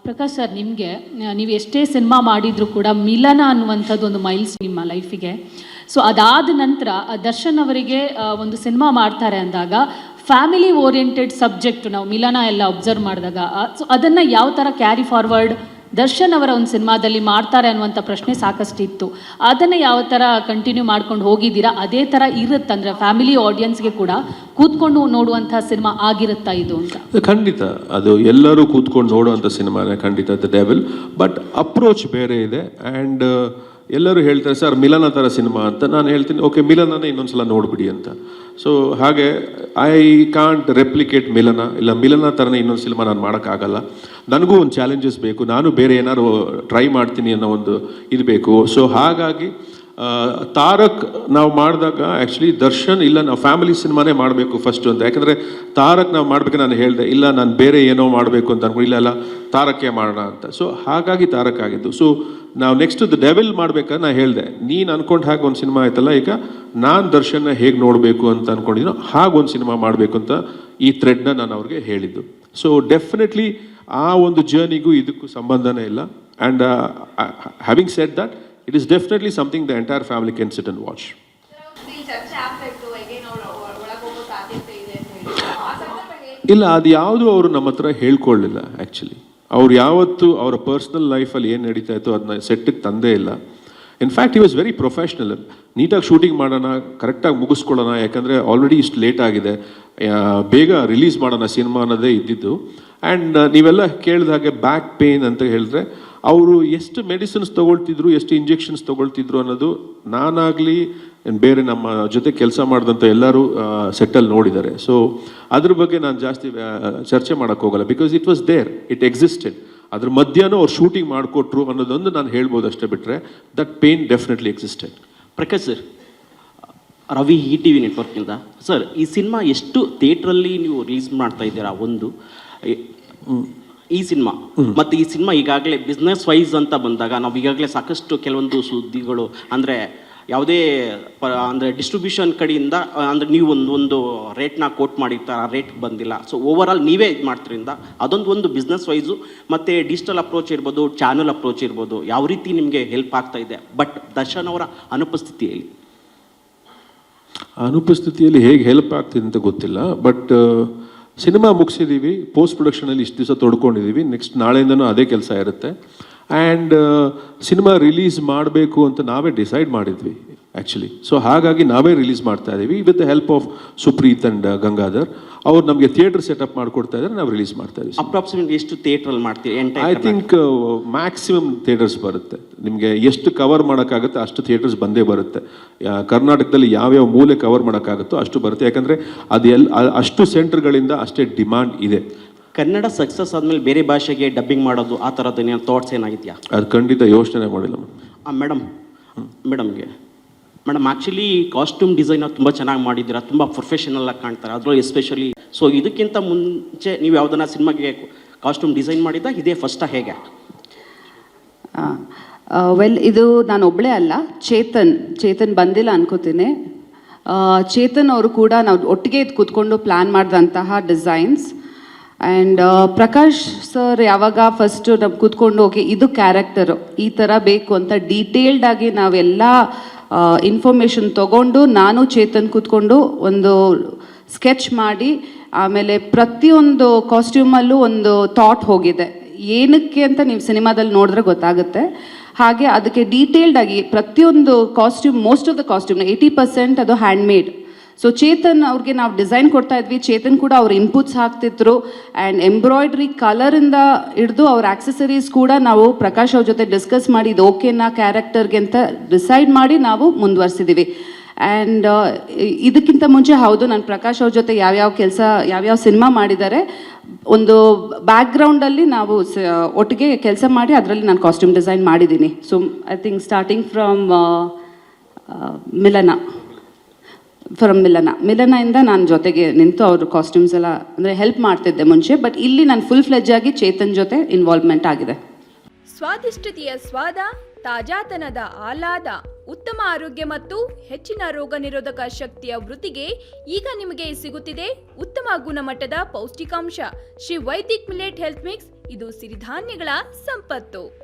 Prakash sir, ನಿಮಗೆ ನೀವು ಎಷ್ಟೇ ಸಿನಿಮಾ ಮಾಡಿದರೂ ಕೂಡ ಮಿಲನ ಅನ್ನುವಂಥದ್ದು ಒಂದು ಮೈಲ್ಸ್ ನಿಮ್ಮ ಲೈಫಿಗೆ. ಸೊ ಅದಾದ ನಂತರ ದರ್ಶನ್ ಅವರಿಗೆ ಒಂದು ಸಿನಿಮಾ ಮಾಡ್ತಾರೆ ಅಂದಾಗ ಫ್ಯಾಮಿಲಿ ಓರಿಯೆಂಟೆಡ್ ಸಬ್ಜೆಕ್ಟ್ ನಾವು ಮಿಲನ ಎಲ್ಲ ಅಬ್ಸರ್ವ್ ಮಾಡಿದಾಗ ಸೊ ಅದನ್ನು ಯಾವ ಥರ ಕ್ಯಾರಿ ಫಾರ್ವರ್ಡ್ ದರ್ಶನ್ ಅವರ ಒಂದು ಸಿನಿಮಾದಲ್ಲಿ ಮಾಡ್ತಾರೆ ಅನ್ನುವಂಥ ಪ್ರಶ್ನೆ ಸಾಕಷ್ಟು ಇತ್ತು. ಅದನ್ನು ಯಾವ ಥರ ಕಂಟಿನ್ಯೂ ಮಾಡ್ಕೊಂಡು ಹೋಗಿದ್ದೀರಾ? ಅದೇ ಥರ ಇರುತ್ತೆ ಅಂದರೆ ಫ್ಯಾಮಿಲಿ ಆಡಿಯನ್ಸ್ಗೆ ಕೂಡ ಕೂತ್ಕೊಂಡು ನೋಡುವಂಥ ಸಿನಿಮಾ ಆಗಿರುತ್ತಾ ಇದು ಅಂತ? ಖಂಡಿತ ಅದು ಎಲ್ಲರೂ ಕೂತ್ಕೊಂಡು ನೋಡುವಂಥ ಸಿನಿಮಾನೇ ಖಂಡಿತ ದ ಡೆವಿಲ್. ಬಟ್ ಅಪ್ರೋಚ್ ಬೇರೆ ಇದೆ. ಆ್ಯಂಡ್ ಎಲ್ಲರೂ ಹೇಳ್ತಾರೆ ಸರ್ ಮಿಲನ ಥರ ಸಿನಿಮಾ ಅಂತ. ನಾನು ಹೇಳ್ತೀನಿ ಓಕೆ ಮಿಲನನೇ ಇನ್ನೊಂದ್ಸಲ ನೋಡಿಬಿಡಿ ಅಂತ. ಸೊ ಹಾಗೆ ಐ ಕಾಂಟ್ ರೆಪ್ಲಿಕೇಟ್ ಮಿಲನ, ಇಲ್ಲ ಮಿಲನ ಥರನೇ ಇನ್ನೊಂದು ಸಿನಿಮಾ ನಾನು ಮಾಡೋಕ್ಕಾಗಲ್ಲ. ನನಗೂ ಒಂದು ಚಾಲೆಂಜಸ್ ಬೇಕು, ನಾನು ಬೇರೆ ಏನಾದ್ರು ಟ್ರೈ ಮಾಡ್ತೀನಿ ಅನ್ನೋ ಒಂದು ಇದು ಬೇಕು. ಸೊ ಹಾಗಾಗಿ ತಾರಕ್ ನಾವು ಮಾಡಿದಾಗ ಆ್ಯಕ್ಚುಲಿ ದರ್ಶನ್ ಇಲ್ಲ ನಾವು ಫ್ಯಾಮಿಲಿ ಸಿನಿಮಾನೇ ಮಾಡಬೇಕು ಫಸ್ಟು ಅಂತ. ಯಾಕಂದರೆ ತಾರಕ್ ನಾವು ಮಾಡಬೇಕು ನಾನು ಹೇಳಿದೆ, ಇಲ್ಲ ನಾನು ಬೇರೆ ಏನೋ ಮಾಡಬೇಕು ಅಂತ ಅನ್ಕೊಂಡು, ಇಲ್ಲ ತಾರಕ್ಕೆ ಮಾಡೋಣ ಅಂತ. ಸೊ ಹಾಗಾಗಿ ತಾರಕ್ ಆಗಿದ್ದು. ಸೊ ನಾವು ನೆಕ್ಸ್ಟ್ ದ ಡೆವಿಲ್ ಮಾಡ್ಬೇಕಾದ್ರೆ ನಾನು ಹೇಳಿದೆ, ನೀನು ಅನ್ಕೊಂಡು ಹಾಗೆ ಒಂದು ಸಿನಿಮಾ ಆಯ್ತಲ್ಲ, ಈಗ ನಾನು ದರ್ಶನ್ನ ಹೇಗೆ ನೋಡಬೇಕು ಅಂತ ಅಂದ್ಕೊಂಡಿದ್ದೀನೋ ಹಾಗೊಂದು ಸಿನಿಮಾ ಮಾಡಬೇಕು ಅಂತ ಈ ಥ್ರೆಡ್ನ ನಾನು ಅವ್ರಿಗೆ ಹೇಳಿದ್ದು. ಸೊ ಡೆಫಿನೆಟ್ಲಿ ಆ ಒಂದು ಜರ್ನಿಗೂ ಇದಕ್ಕೂ ಸಂಬಂಧನೇ ಇಲ್ಲ. And having said that it is definitely something the entire family can sit and watch. ಇಲ್ಲ ಅದು ಯಾವುದು ಅವರು ನಮ್ಮ ಹತ್ರ ಹೇಳ್ಕೊಳ್ಳಿಲ್ಲ. ಆ್ಯಕ್ಚುಲಿ ಅವ್ರು ಯಾವತ್ತು ಅವರ ಪರ್ಸ್ನಲ್ ಲೈಫಲ್ಲಿ ಏನು ನಡೀತಾ ಇತ್ತು ಅದನ್ನ ಸೆಟ್ಟಿಗೆ ತಂದೇ ಇಲ್ಲ. In fact he was very professional. ನೀಟಾಗಿ ಶೂಟಿಂಗ್ ಮಾಡೋಣ, ಕರೆಕ್ಟಾಗಿ ಮುಗಿಸ್ಕೊಳ್ಳೋಣ, ಯಾಕಂದರೆ ಆಲ್ರೆಡಿ ಇಷ್ಟು ಲೇಟ್ ಆಗಿದೆ, ಬೇಗ ರಿಲೀಸ್ ಮಾಡೋಣ ಸಿನಿಮಾ ಅನ್ನೋದೇ ಇದ್ದಿದ್ದು. ಆ್ಯಂಡ್ ನೀವೆಲ್ಲ ಕೇಳಿದ ಹಾಗೆ ಬ್ಯಾಕ್ ಪೇನ್ ಅಂತ ಹೇಳಿದ್ರೆ ಅವರು ಎಷ್ಟು ಮೆಡಿಸಿನ್ಸ್ ತೊಗೊಳ್ತಿದ್ರು, ಎಷ್ಟು ಇಂಜೆಕ್ಷನ್ಸ್ ತೊಗೊಳ್ತಿದ್ರು ಅನ್ನೋದು ನಾನಾಗಲಿ ಬೇರೆ ನಮ್ಮ ಜೊತೆ ಕೆಲಸ ಮಾಡಿದಂಥ ಎಲ್ಲರೂ ಸೆಟ್ಟಲ್ಲಿ ನೋಡಿದ್ದಾರೆ. ಸೊ ಅದ್ರ ಬಗ್ಗೆ ನಾನು ಜಾಸ್ತಿ ಚರ್ಚೆ ಮಾಡೋಕ್ಕೆ ಹೋಗಲ್ಲ. Because it was there, it existed. ಅದ್ರ ಮಧ್ಯಾಹ್ನ ಅವ್ರು ಶೂಟಿಂಗ್ ಮಾಡಿಕೊಟ್ರು ಅನ್ನೋದೊಂದು ನಾನು ಹೇಳ್ಬೋದು ಅಷ್ಟೇ, ಬಿಟ್ಟರೆ that pain definitely existed. Prakash sir, Ravi ETV ನೆಟ್ವರ್ಕ್ನಿಂದ ಸರ್, ಈ ಸಿನಿಮಾ ಎಷ್ಟು ಥಿಯೇಟ್ರಲ್ಲಿ ನೀವು ರಿಲೀಸ್ ಮಾಡ್ತಾ ಇದ್ದೀರಾ ಒಂದು ಈ ಸಿನಿಮಾ, ಮತ್ತು ಈ ಸಿನಿಮಾ ಈಗಾಗಲೇ ಬಿಸ್ನೆಸ್ ವೈಸ್ ಅಂತ ಬಂದಾಗ ನಾವು ಈಗಾಗಲೇ ಸಾಕಷ್ಟು ಕೆಲವೊಂದು ಸುದ್ದಿಗಳು ಅಂದರೆ ಯಾವುದೇ ಅಂದರೆ ಡಿಸ್ಟ್ರಿಬ್ಯೂಷನ್ ಕಡೆಯಿಂದ ಅಂದರೆ ನೀವು ಒಂದು ರೇಟ್ನ ಕೋಟ್ ಮಾಡಿರ್ತಾರೆ, ಆ ರೇಟ್ ಬಂದಿಲ್ಲ. ಸೊ ಓವರ್ ಆಲ್ ನೀವೇ ಇದು ಮಾಡ್ತಿರಿಂದ ಅದೊಂದು ಬಿಸ್ನೆಸ್ ವೈಸು ಮತ್ತು ಡಿಜಿಟಲ್ ಅಪ್ರೋಚ್ ಇರ್ಬೋದು, ಚಾನಲ್ ಅಪ್ರೋಚ್ ಇರ್ಬೋದು, ಯಾವ ರೀತಿ ನಿಮಗೆ ಹೆಲ್ಪ್ ಆಗ್ತಾ ಇದೆ. ಬಟ್ ದರ್ಶನ್ ಅವರ ಅನುಪಸ್ಥಿತಿಯಲ್ಲಿ ಹೇಗೆ ಹೆಲ್ಪ್ ಆಗ್ತಿದೆ ಅಂತ ಗೊತ್ತಿಲ್ಲ. ಬಟ್ ಸಿನಿಮಾ ಮುಗಿಸಿದ್ದೀವಿ, ಪೋಸ್ಟ್ ಪ್ರೊಡಕ್ಷನಲ್ಲಿ ಇಷ್ಟು ದಿವಸ ತೊಡ್ಕೊಂಡಿದ್ದೀವಿ, ನೆಕ್ಸ್ಟ್ ನಾಳೆಯಿಂದನೂ ಅದೇ ಕೆಲಸ ಇರುತ್ತೆ. ಆ್ಯಂಡ್ ಸಿನಿಮಾ ರಿಲೀಸ್ ಮಾಡಬೇಕು ಅಂತ ನಾವೇ ಡಿಸೈಡ್ ಮಾಡಿದ್ವಿ ಆ್ಯಕ್ಚುಲಿ. ಸೊ ಹಾಗಾಗಿ ನಾವೇ ರಿಲೀಸ್ ಮಾಡ್ತಾ ಇದ್ದೀವಿ with the help of Supreeth and Gangadhar. ಅವ್ರು ನಮಗೆ ಥಿಯೇಟರ್ ಸೆಟಪ್ ಮಾಡಿಕೊಡ್ತಾ ಇದ್ದಾರೆ, ನಾವು ರಿಲೀಸ್ ಮಾಡ್ತಾ ಇದ್ದೀವಿ. ಅಪ್ರಾಕ್ಸಿಮೇಟ್ ಎಷ್ಟು ಥಿಯೇಟ್ರಲ್ಲಿ ಮಾಡ್ತೀವಿ? ಐ ಥಿಂಕ್ ಮ್ಯಾಕ್ಸಿಮಮ್ ಥಿಯೇಟರ್ಸ್ ಬರುತ್ತೆ. ನಿಮಗೆ ಎಷ್ಟು ಕವರ್ ಮಾಡೋಕ್ಕಾಗುತ್ತೆ ಅಷ್ಟು ಥಿಯೇಟರ್ಸ್ ಬಂದೇ ಬರುತ್ತೆ. ಕರ್ನಾಟಕದಲ್ಲಿ ಯಾವ್ಯಾವ ಮೂಲೆ ಕವರ್ ಮಾಡೋಕ್ಕಾಗುತ್ತೋ ಅಷ್ಟು ಬರುತ್ತೆ. ಯಾಕಂದರೆ ಅಷ್ಟು ಸೆಂಟರ್ಗಳಿಂದ ಅಷ್ಟೇ ಡಿಮಾಂಡ್ ಇದೆ. ಕನ್ನಡ ಸಕ್ಸಸ್ ಆದಮೇಲೆ ಬೇರೆ ಭಾಷೆಗೆ ಡಬ್ಬಿಂಗ್ ಮಾಡೋದು ಆ ಥರದ್ದು ಥಾಟ್ಸ್ ಏನಾಗಿದೆಯಾ? ಅದು ಖಂಡಿತ ಯೋಚನೆ ಮಾಡಿಲ್ಲ ಮೇಡಮ್ ಆ್ಯಕ್ಚುಲಿ ಕಾಸ್ಟ್ಯೂಮ್ ಡಿಸೈನರ್ ತುಂಬ ಚೆನ್ನಾಗಿ ಮಾಡಿದ್ದೀರಾ, ತುಂಬ ಪ್ರೊಫೆಷನಲ್ ಆಗಿ ಕಾಣ್ತಾರೆ ಅದರಲ್ಲೂ ಎಸ್ಪೆಷಲಿ. ಸೊ ಇದಕ್ಕಿಂತ ಮುಂಚೆ ನೀವು ಯಾವುದನ್ನ ಸಿನಿಮಾಗೆ ಕಾಸ್ಟ್ಯೂಮ್ ಡಿಸೈನ್ ಮಾಡಿದ್ದ, ಇದೇ ಫಸ್ಟಾ ಹೇಗೆ? ವೆಲ್, ಇದು ನಾನು ಒಬ್ಬಳೇ ಅಲ್ಲ, ಚೇತನ್ ಬಂದಿಲ್ಲ ಅನ್ಕೋತೀನಿ. ಚೇತನ್ ಅವರು ಕೂಡ ನಾವು ಒಟ್ಟಿಗೆ ಕೂತ್ಕೊಂಡು ಪ್ಲ್ಯಾನ್ ಮಾಡಿದಂತಹ ಡಿಸೈನ್ಸ್. ಆ್ಯಂಡ್ ಪ್ರಕಾಶ್ ಸರ್ ಯಾವಾಗ ಫಸ್ಟು ನಾವು ಕೂತ್ಕೊಂಡು ಓಕೆ ಇದು ಕ್ಯಾರೆಕ್ಟರು ಈ ಥರ ಬೇಕು ಅಂತ ಡೀಟೇಲ್ಡಾಗಿ ನಾವೆಲ್ಲ ಇನ್ಫಾರ್ಮೇಷನ್ ತೊಗೊಂಡು ನಾನು ಚೇತನ್ ಕೂತ್ಕೊಂಡು ಒಂದು ಸ್ಕೆಚ್ ಮಾಡಿ, ಆಮೇಲೆ ಪ್ರತಿಯೊಂದು ಕಾಸ್ಟ್ಯೂಮಲ್ಲೂ ಒಂದು ಥಾಟ್ ಹೋಗಿದೆ, ಏನಕ್ಕೆ ಅಂತ ನೀವು ಸಿನಿಮಾದಲ್ಲಿ ನೋಡಿದ್ರೆ ಗೊತ್ತಾಗುತ್ತೆ. ಹಾಗೆ ಅದಕ್ಕೆ ಡೀಟೇಲ್ಡಾಗಿ ಪ್ರತಿಯೊಂದು ಕಾಸ್ಟ್ಯೂಮ್, ಮೋಸ್ಟ್ ಆಫ್ ದ ಕಾಸ್ಟ್ಯೂಮ್ನ 80% ಅದು ಹ್ಯಾಂಡ್ಮೇಡ್. ಸೊ ಚೇತನ್ ಅವ್ರಿಗೆ ನಾವು ಡಿಸೈನ್ ಕೊಡ್ತಾ ಇದ್ವಿ, ಚೇತನ್ ಕೂಡ ಅವ್ರ ಇನ್ಪುಟ್ಸ್ ಹಾಕ್ತಿದ್ರು. ಆ್ಯಂಡ್ ಎಂಬ್ರಾಯ್ಡ್ರಿ ಕಲರಿಂದ ಹಿಡಿದು ಅವ್ರ ಆಕ್ಸೆಸರೀಸ್ ಕೂಡ ನಾವು ಪ್ರಕಾಶ್ ಅವ್ರ ಜೊತೆ ಡಿಸ್ಕಸ್ ಮಾಡಿ ಇದು ಓಕೆನಾ ಕ್ಯಾರೆಕ್ಟರ್ಗೆ ಅಂತ ಡಿಸೈಡ್ ಮಾಡಿ ನಾವು ಮುಂದುವರ್ಸಿದ್ದೀವಿ. ಆ್ಯಂಡ್ ಇದಕ್ಕಿಂತ ಮುಂಚೆ ಹೌದು, ನಾನು ಪ್ರಕಾಶ್ ಅವ್ರ ಜೊತೆ ಯಾವ್ಯಾವ ಸಿನಿಮಾ ಮಾಡಿದ್ದಾರೆ, ಒಂದು ಬ್ಯಾಕ್ಗ್ರೌಂಡಲ್ಲಿ ನಾವು ಒಟ್ಟಿಗೆ ಕೆಲಸ ಮಾಡಿ ಅದರಲ್ಲಿ ನಾನು ಕಾಸ್ಟ್ಯೂಮ್ ಡಿಸೈನ್ ಮಾಡಿದ್ದೀನಿ. So I think starting from ಮಿಲನದಿಂದ ನಾನು ಜೊತೆಗೆ ನಿಂತು ಅವ್ರ ಕಾಸ್ಟ್ಯೂಮ್ಸ್ ಎಲ್ಲ ಅಂದರೆ ಹೆಲ್ಪ್ ಮಾಡ್ತಿದ್ದೆ ಮುಂಚೆ. ಬಟ್ ಇಲ್ಲಿ ನಾನು ಫುಲ್ ಫ್ಲೆಜ್ ಆಗಿ ಚೇತನ್ ಜೊತೆ ಇನ್ವಾಲ್ವ್ಮೆಂಟ್ ಆಗಿದೆ. ಸ್ವಾದಿಷ್ಟತೆಯ ಸ್ವಾದ, ತಾಜಾತನದ ಆಹ್ಲಾದ, ಉತ್ತಮ ಆರೋಗ್ಯ ಮತ್ತು ಹೆಚ್ಚಿನ ರೋಗ ನಿರೋಧಕ ಶಕ್ತಿಯ ವೃದ್ಧಿಗೆ ಈಗ ನಿಮಗೆ ಸಿಗುತ್ತಿದೆ ಉತ್ತಮ ಗುಣಮಟ್ಟದ ಪೌಷ್ಟಿಕಾಂಶ Shri Vaidik millet health mix. ಇದು ಸಿರಿಧಾನ್ಯಗಳ ಸಂಪತ್ತು.